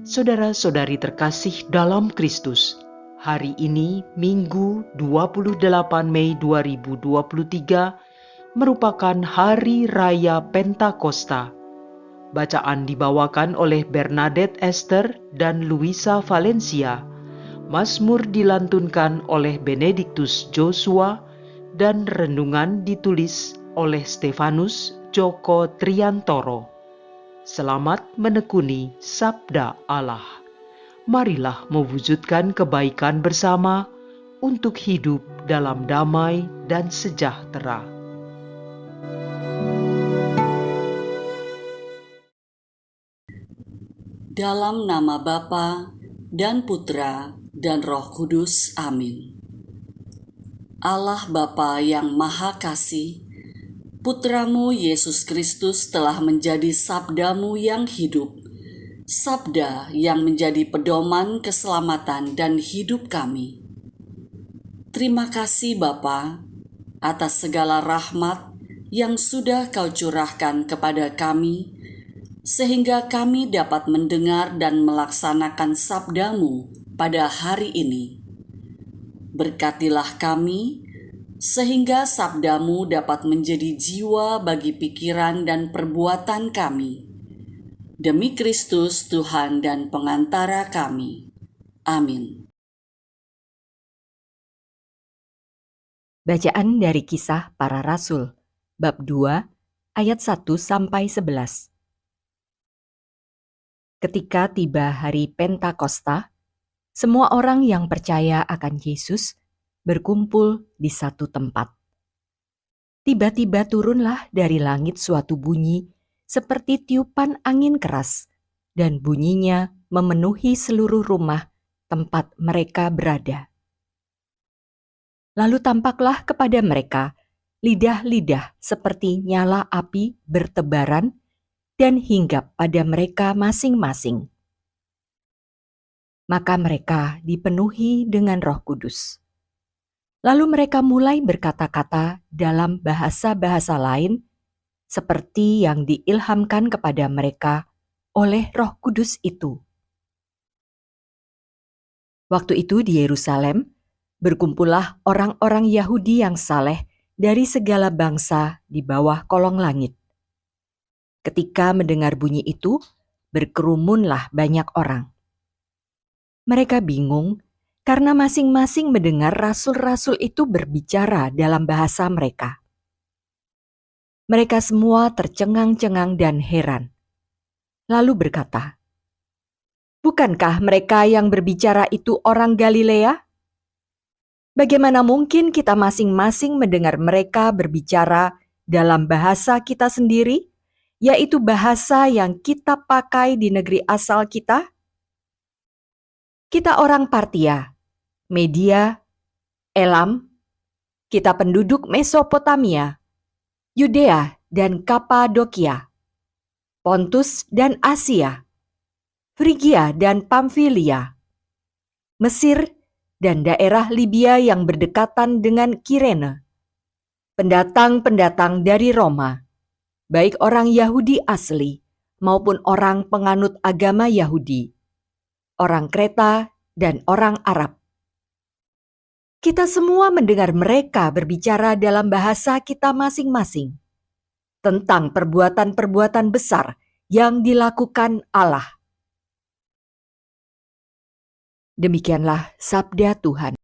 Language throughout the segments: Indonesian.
Saudara-saudari terkasih dalam Kristus, hari ini Minggu 28 Mei 2023 merupakan Hari Raya Pentakosta. Bacaan dibawakan oleh Bernadette Esther dan Luisa Valencia. Mazmur dilantunkan oleh Benediktus Joshua dan renungan ditulis oleh Stefanus Joko Triantoro. Selamat menekuni Sabda Allah. Marilah mewujudkan kebaikan bersama untuk hidup dalam damai dan sejahtera. Dalam nama Bapa dan Putra dan Roh Kudus. Amin. Allah Bapa yang Maha Kasih, Putramu Yesus Kristus telah menjadi sabdamu yang hidup, sabda yang menjadi pedoman keselamatan dan hidup kami. Terima kasih Bapa atas segala rahmat yang sudah Kau curahkan kepada kami, sehingga kami dapat mendengar dan melaksanakan sabdamu pada hari ini. Berkatilah kami, sehingga sabdamu dapat menjadi jiwa bagi pikiran dan perbuatan kami. Demi Kristus Tuhan dan pengantara kami. Amin. Bacaan dari Kisah Para Rasul, bab 2, ayat 1-11. Ketika tiba hari Pentakosta, semua orang yang percaya akan Yesus berkumpul di satu tempat. Tiba-tiba turunlah dari langit suatu bunyi seperti tiupan angin keras, dan bunyinya memenuhi seluruh rumah tempat mereka berada. Lalu tampaklah kepada mereka lidah-lidah seperti nyala api bertebaran dan hinggap pada mereka masing-masing. Maka mereka dipenuhi dengan Roh Kudus. Lalu mereka mulai berkata-kata dalam bahasa-bahasa lain seperti yang diilhamkan kepada mereka oleh Roh Kudus itu. Waktu itu di Yerusalem berkumpullah orang-orang Yahudi yang saleh dari segala bangsa di bawah kolong langit. Ketika mendengar bunyi itu, berkerumunlah banyak orang. Mereka bingung karena masing-masing mendengar rasul-rasul itu berbicara dalam bahasa mereka. Mereka semua tercengang-cengang dan heran. Lalu berkata, "Bukankah mereka yang berbicara itu orang Galilea? Bagaimana mungkin kita masing-masing mendengar mereka berbicara dalam bahasa kita sendiri, yaitu bahasa yang kita pakai di negeri asal kita? Kita orang Partia, Media, Elam, kita penduduk Mesopotamia, Yudea dan Kapadokia, Pontus dan Asia, Frigia dan Pamfilia, Mesir dan daerah Libya yang berdekatan dengan Kirene, pendatang-pendatang dari Roma, baik orang Yahudi asli maupun orang penganut agama Yahudi, orang Kreta dan orang Arab. Kita semua mendengar mereka berbicara dalam bahasa kita masing-masing tentang perbuatan-perbuatan besar yang dilakukan Allah." Demikianlah sabda Tuhan.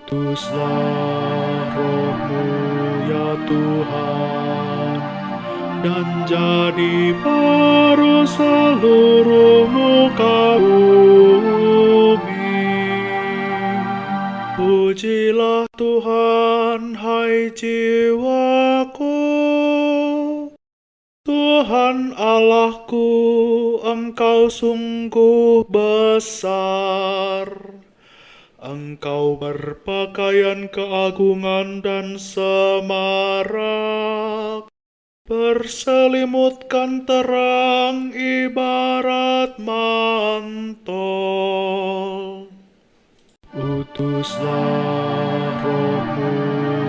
Utuslah Roh-Mu ya Tuhan, dan jadi baru seluruh muka bumi. Pujilah Tuhan, hai jiwaku, Tuhan Allahku, Engkau sungguh besar. Engkau berpakaian keagungan dan semarak, berselimutkan terang ibarat mantel. Utuslah Roh-Mu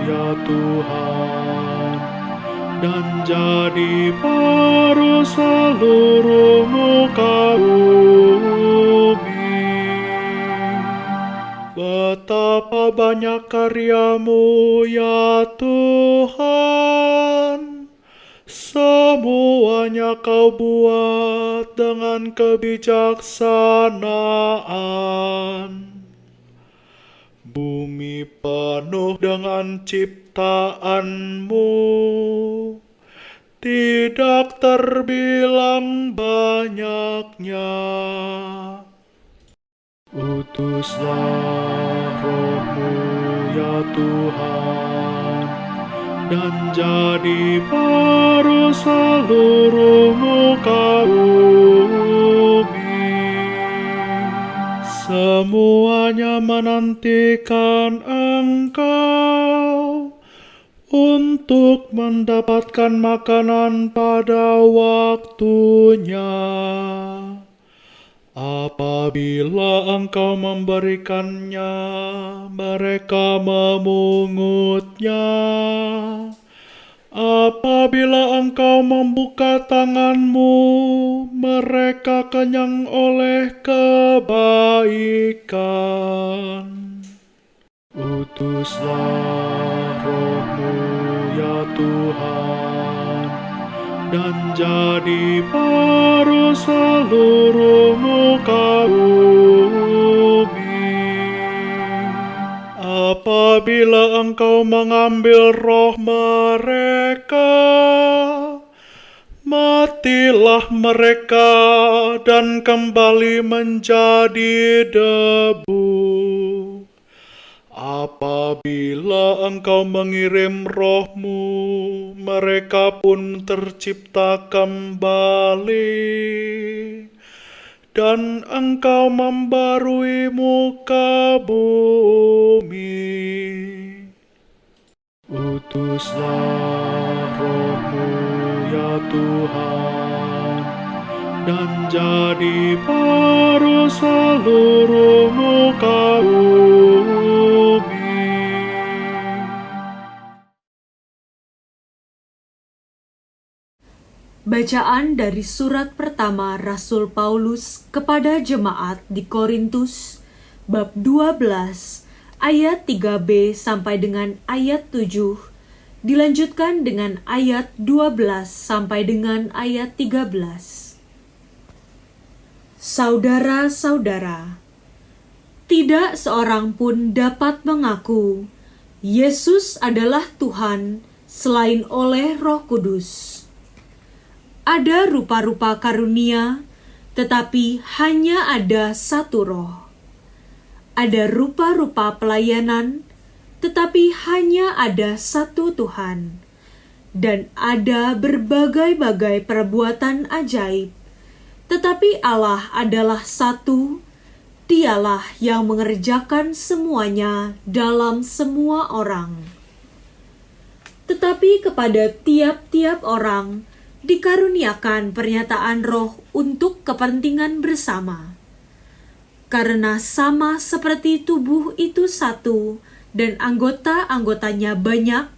ya Tuhan, dan jadi baru seluruh muka bumi. Betapa banyak karya-Mu ya Tuhan, semuanya Kau buat dengan kebijaksanaan. Bumi penuh dengan ciptaan-Mu, tidak terbilang banyaknya. Utuslah Roh-Mu ya Tuhan, dan jadi baru seluruh muka bumi. Semuanya menantikan Engkau untuk mendapatkan makanan pada waktunya. Apabila Engkau memberikannya, mereka memungutnya. Apabila Engkau membuka tangan-Mu, mereka kenyang oleh kebaikan. Utuslah Roh-Mu ya Tuhan, dan jadi baru seluruh muka bumi. Apabila Engkau mengambil roh mereka, matilah mereka dan kembali menjadi debu. Apabila Engkau mengirim Roh-Mu, mereka pun tercipta kembali, dan Engkau membarui muka bumi. Utuslah Roh-Mu ya Tuhan, dan jadi baru seluruh muka bumi. Bacaan dari surat pertama Rasul Paulus kepada jemaat di Korintus, bab 12, ayat 3b sampai dengan ayat 7, dilanjutkan dengan ayat 12 sampai dengan ayat 13. Saudara-saudara, tidak seorang pun dapat mengaku Yesus adalah Tuhan selain oleh Roh Kudus. Ada rupa-rupa karunia, tetapi hanya ada satu Roh. Ada rupa-rupa pelayanan, tetapi hanya ada satu Tuhan. Dan ada berbagai-bagai perbuatan ajaib, tetapi Allah adalah satu. Dialah yang mengerjakan semuanya dalam semua orang. Tetapi kepada tiap-tiap orang dikaruniakan pernyataan roh untuk kepentingan bersama. Karena sama seperti tubuh itu satu dan anggota-anggotanya banyak,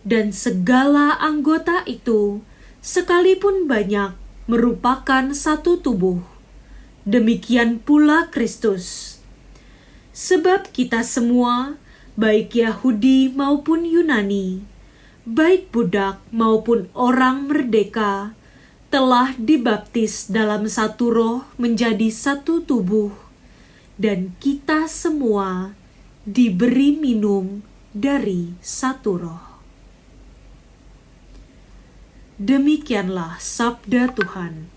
dan segala anggota itu sekalipun banyak merupakan satu tubuh. Demikian pula Kristus. Sebab kita semua, baik Yahudi maupun Yunani, baik budak maupun orang merdeka, telah dibaptis dalam satu roh menjadi satu tubuh, dan kita semua diberi minum dari satu roh. Demikianlah sabda Tuhan.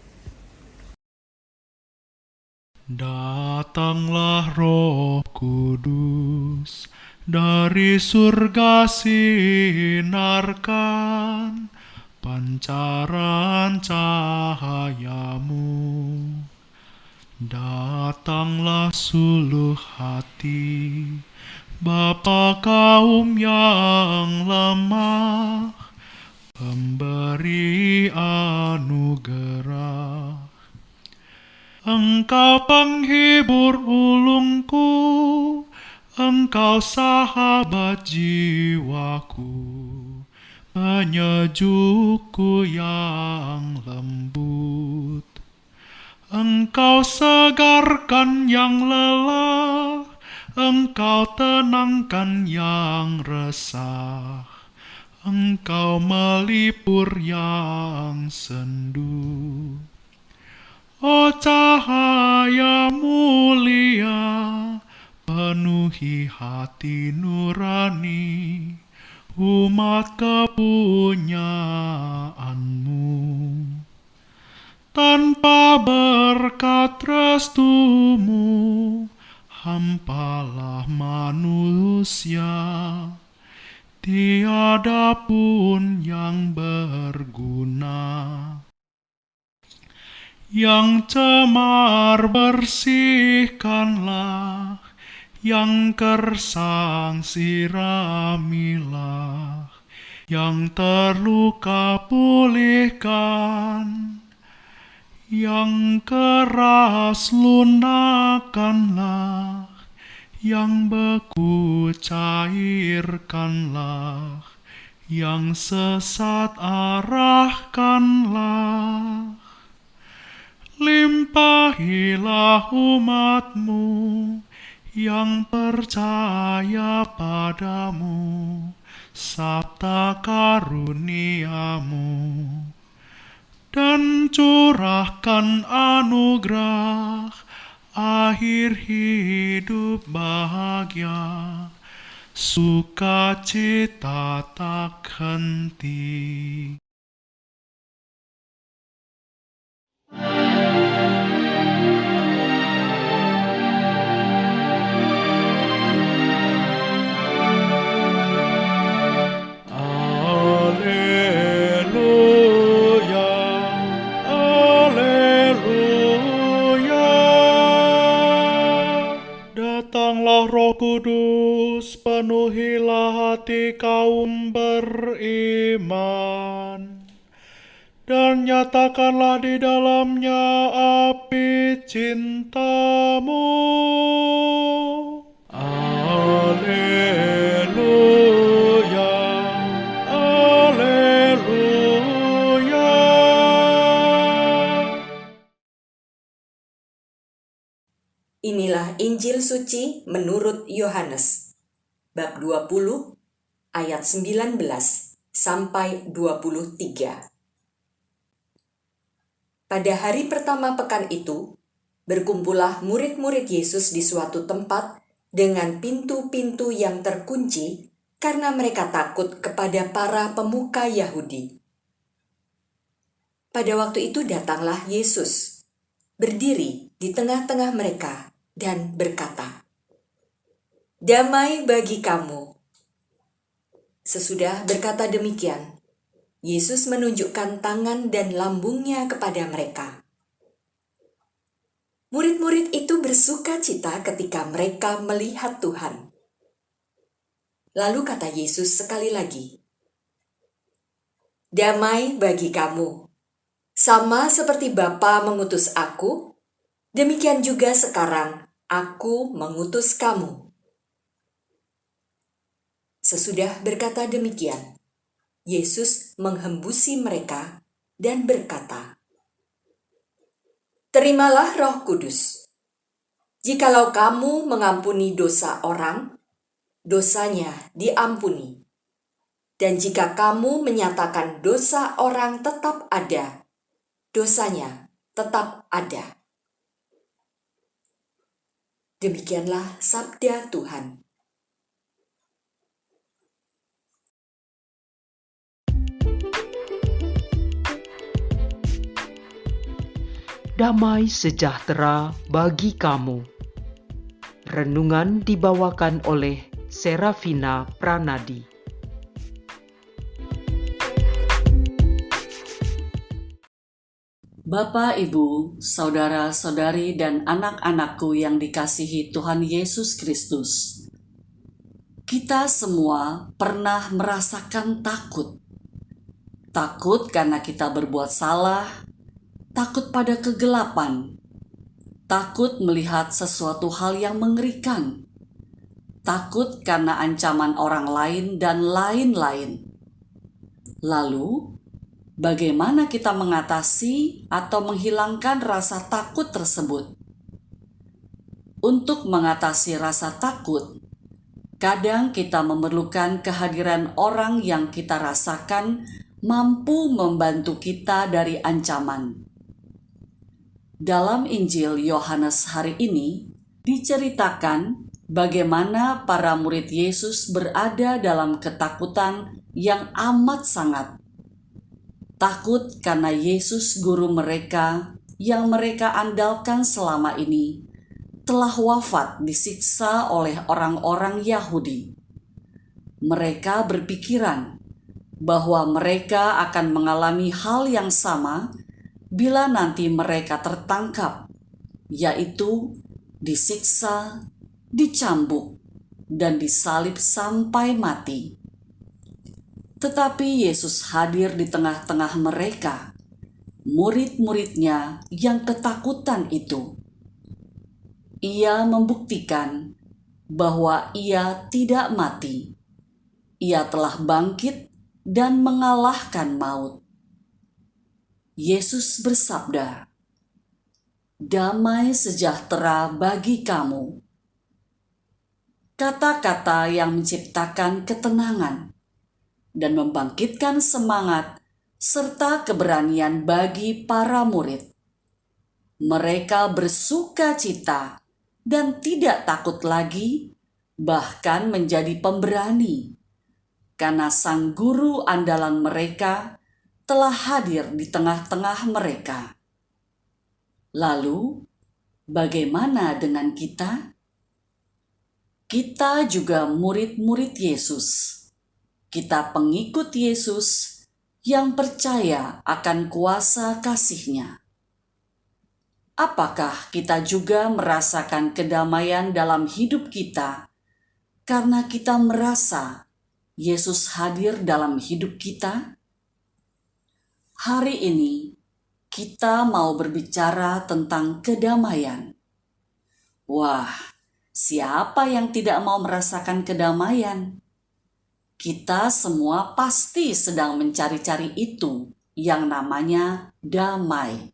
Datanglah Roh Kudus, dari surga sinarkan pancaran cahayamu. Datanglah suluh hati Bapa kaum yang lemah, pemberi anugerah. Engkau penghibur ulungku, Engkau sahabat jiwaku, penyejukku yang lembut. Engkau segarkan yang lelah, Engkau tenangkan yang resah, Engkau melipur yang sendu. Oh cahaya mulia, penuhi hati nurani, umat kepunyaanmu. Tanpa berkat restumu, hampalah manusia, tiada pun yang berguna. Yang cemar bersihkanlah, yang gersang siramilah, yang terluka pulihkan, yang keras lunakkanlah, yang beku cairkanlah, yang sesat arahkanlah. Limpahilah umatmu yang percaya padamu, sabda karuniamu, dan curahkan anugerah akhir hidup bahagia, sukacita tak henti. Alleluia, alleluia. Datanglah Roh Kudus, penuhilah hati kaum beriman, dan nyatakanlah di dalamnya api cintamu. Alleluia, alleluia. Inilah Injil suci menurut Yohanes, bab 20, ayat 19 sampai 23. Pada hari pertama pekan itu, berkumpullah murid-murid Yesus di suatu tempat dengan pintu-pintu yang terkunci karena mereka takut kepada para pemuka Yahudi. Pada waktu itu datanglah Yesus, berdiri di tengah-tengah mereka dan berkata, "Damai bagi kamu." Sesudah berkata demikian, Yesus menunjukkan tangan dan lambungnya kepada mereka. Murid-murid itu bersuka cita ketika mereka melihat Tuhan. Lalu kata Yesus sekali lagi, "Damai bagi kamu. Sama seperti Bapa mengutus aku, demikian juga sekarang aku mengutus kamu." Sesudah berkata demikian, Yesus menghembusi mereka dan berkata, "Terimalah Roh Kudus. Jikalau kamu mengampuni dosa orang, dosanya diampuni. Dan jika kamu menyatakan dosa orang tetap ada, dosanya tetap ada." Demikianlah sabda Tuhan. Damai sejahtera bagi kamu. Renungan dibawakan oleh Serafina Pranadi. Bapak, Ibu, saudara-saudari, dan anak-anakku yang dikasihi Tuhan Yesus Kristus. Kita semua pernah merasakan takut. Takut karena kita berbuat salah, takut pada kegelapan, takut melihat sesuatu hal yang mengerikan, takut karena ancaman orang lain, dan lain-lain. Lalu, bagaimana kita mengatasi atau menghilangkan rasa takut tersebut? Untuk mengatasi rasa takut, kadang kita memerlukan kehadiran orang yang kita rasakan mampu membantu kita dari ancaman. Dalam Injil Yohanes hari ini, diceritakan bagaimana para murid Yesus berada dalam ketakutan yang amat sangat. Takut karena Yesus, guru mereka yang mereka andalkan selama ini, telah wafat disiksa oleh orang-orang Yahudi. Mereka berpikiran bahwa mereka akan mengalami hal yang sama bila nanti mereka tertangkap, yaitu disiksa, dicambuk, dan disalib sampai mati. Tetapi Yesus hadir di tengah-tengah mereka, murid-muridnya yang ketakutan itu. Ia membuktikan bahwa ia tidak mati. Ia telah bangkit dan mengalahkan maut. Yesus bersabda, "Damai sejahtera bagi kamu." Kata-kata yang menciptakan ketenangan dan membangkitkan semangat serta keberanian bagi para murid. Mereka bersuka cita dan tidak takut lagi, bahkan menjadi pemberani, karena sang guru andalan mereka telah hadir di tengah-tengah mereka. Lalu, bagaimana dengan kita? Kita juga murid-murid Yesus. Kita pengikut Yesus yang percaya akan kuasa kasih-Nya. Apakah kita juga merasakan kedamaian dalam hidup kita karena kita merasa Yesus hadir dalam hidup kita? Hari ini kita mau berbicara tentang kedamaian. Wah, siapa yang tidak mau merasakan kedamaian? Kita semua pasti sedang mencari-cari itu yang namanya damai.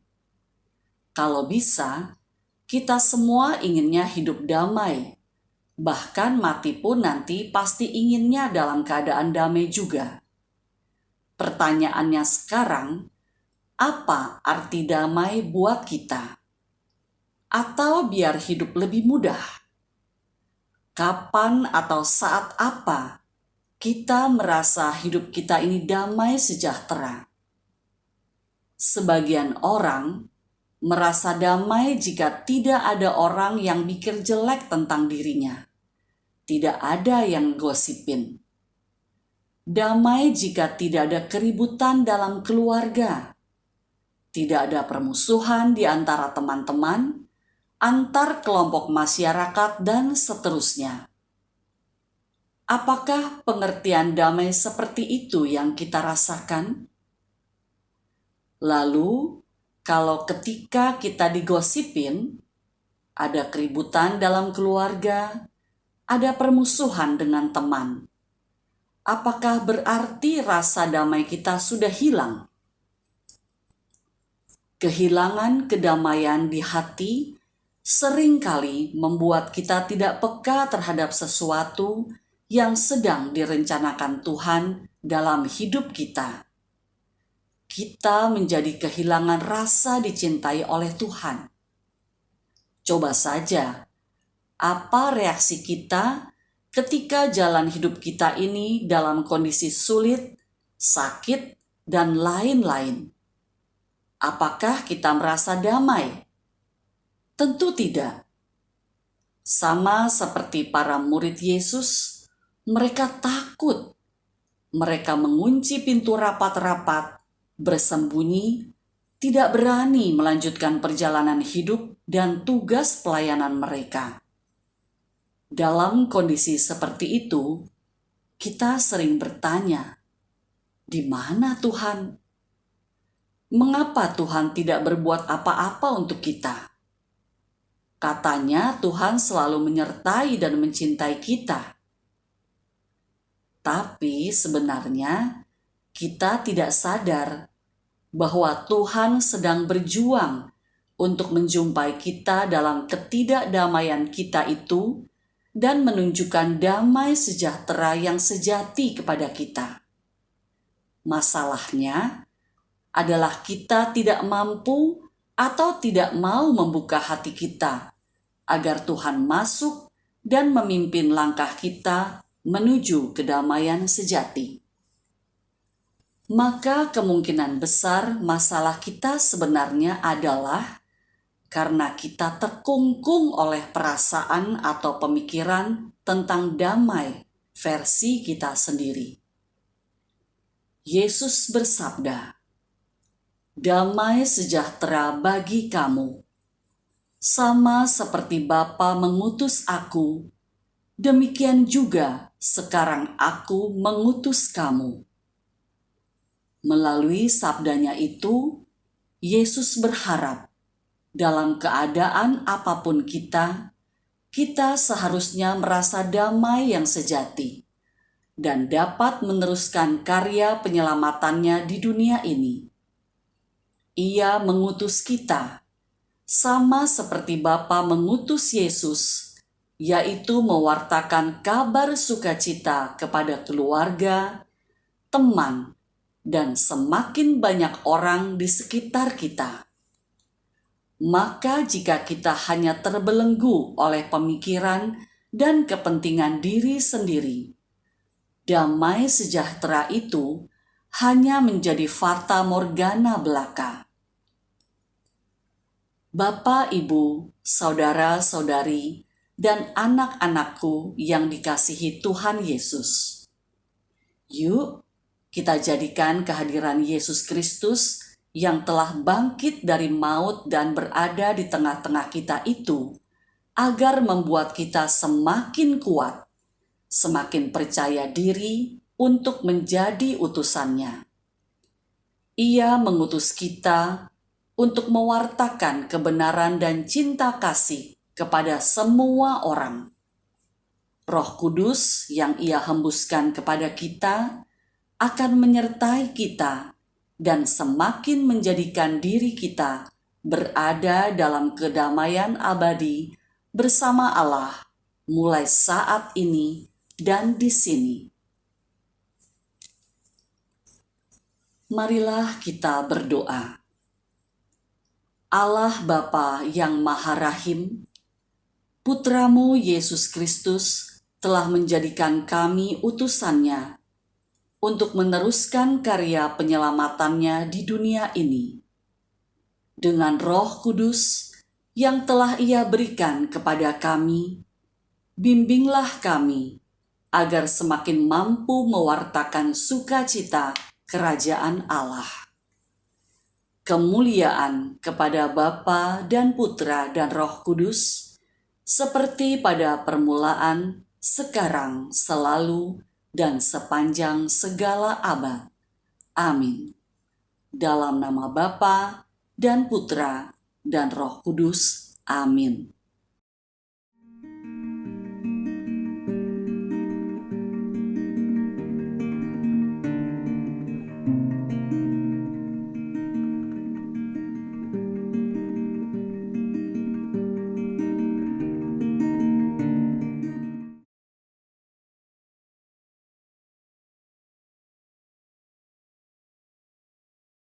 Kalau bisa, kita semua inginnya hidup damai. Bahkan mati pun nanti pasti inginnya dalam keadaan damai juga. Pertanyaannya sekarang, apa arti damai buat kita? Atau biar hidup lebih mudah? Kapan atau saat apa kita merasa hidup kita ini damai sejahtera? Sebagian orang merasa damai jika tidak ada orang yang mikir jelek tentang dirinya. Tidak ada yang gosipin. Damai jika tidak ada keributan dalam keluarga. Tidak ada permusuhan di antara teman-teman, antar kelompok masyarakat, dan seterusnya. Apakah pengertian damai seperti itu yang kita rasakan? Lalu, kalau ketika kita digosipin, ada keributan dalam keluarga, ada permusuhan dengan teman, apakah berarti rasa damai kita sudah hilang? Kehilangan kedamaian di hati seringkali membuat kita tidak peka terhadap sesuatu yang sedang direncanakan Tuhan dalam hidup kita. Kita menjadi kehilangan rasa dicintai oleh Tuhan. Coba saja, apa reaksi kita ketika jalan hidup kita ini dalam kondisi sulit, sakit, dan lain-lain? Apakah kita merasa damai? Tentu tidak. Sama seperti para murid Yesus, mereka takut. Mereka mengunci pintu rapat-rapat, bersembunyi, tidak berani melanjutkan perjalanan hidup dan tugas pelayanan mereka. Dalam kondisi seperti itu, kita sering bertanya, "Di mana Tuhan? Mengapa Tuhan tidak berbuat apa-apa untuk kita?" Katanya Tuhan selalu menyertai dan mencintai kita. Tapi sebenarnya kita tidak sadar bahwa Tuhan sedang berjuang untuk menjumpai kita dalam ketidakdamaian kita itu dan menunjukkan damai sejahtera yang sejati kepada kita. Masalahnya adalah kita tidak mampu atau tidak mau membuka hati kita agar Tuhan masuk dan memimpin langkah kita menuju kedamaian sejati. Maka kemungkinan besar masalah kita sebenarnya adalah karena kita terkungkung oleh perasaan atau pemikiran tentang damai versi kita sendiri. Yesus bersabda, "Damai sejahtera bagi kamu. Sama seperti Bapa mengutus aku, demikian juga sekarang aku mengutus kamu." Melalui sabdanya itu, Yesus berharap dalam keadaan apapun kita seharusnya merasa damai yang sejati dan dapat meneruskan karya penyelamatannya di dunia ini. Ia mengutus kita, sama seperti Bapa mengutus Yesus, yaitu mewartakan kabar sukacita kepada keluarga, teman, dan semakin banyak orang di sekitar kita. Maka jika kita hanya terbelenggu oleh pemikiran dan kepentingan diri sendiri, damai sejahtera itu hanya menjadi fata morgana belaka. Bapak, Ibu, saudara-saudari, dan anak-anakku yang dikasihi Tuhan Yesus. Yuk, kita jadikan kehadiran Yesus Kristus yang telah bangkit dari maut dan berada di tengah-tengah kita itu, agar membuat kita semakin kuat, semakin percaya diri untuk menjadi utusannya. Ia mengutus kita untuk mewartakan kebenaran dan cinta kasih kepada semua orang. Roh Kudus yang Ia hembuskan kepada kita akan menyertai kita dan semakin menjadikan diri kita berada dalam kedamaian abadi bersama Allah mulai saat ini dan di sini. Marilah kita berdoa. Allah Bapa yang Maha Rahim, Putramu Yesus Kristus telah menjadikan kami utusannya untuk meneruskan karya penyelamatannya di dunia ini. Dengan Roh Kudus yang telah Ia berikan kepada kami, bimbinglah kami agar semakin mampu mewartakan sukacita kerajaan Allah. Kemuliaan kepada Bapa dan Putra dan Roh Kudus, seperti pada permulaan, sekarang, selalu, dan sepanjang segala abad. Amin. Dalam nama Bapa dan Putra dan Roh Kudus. Amin.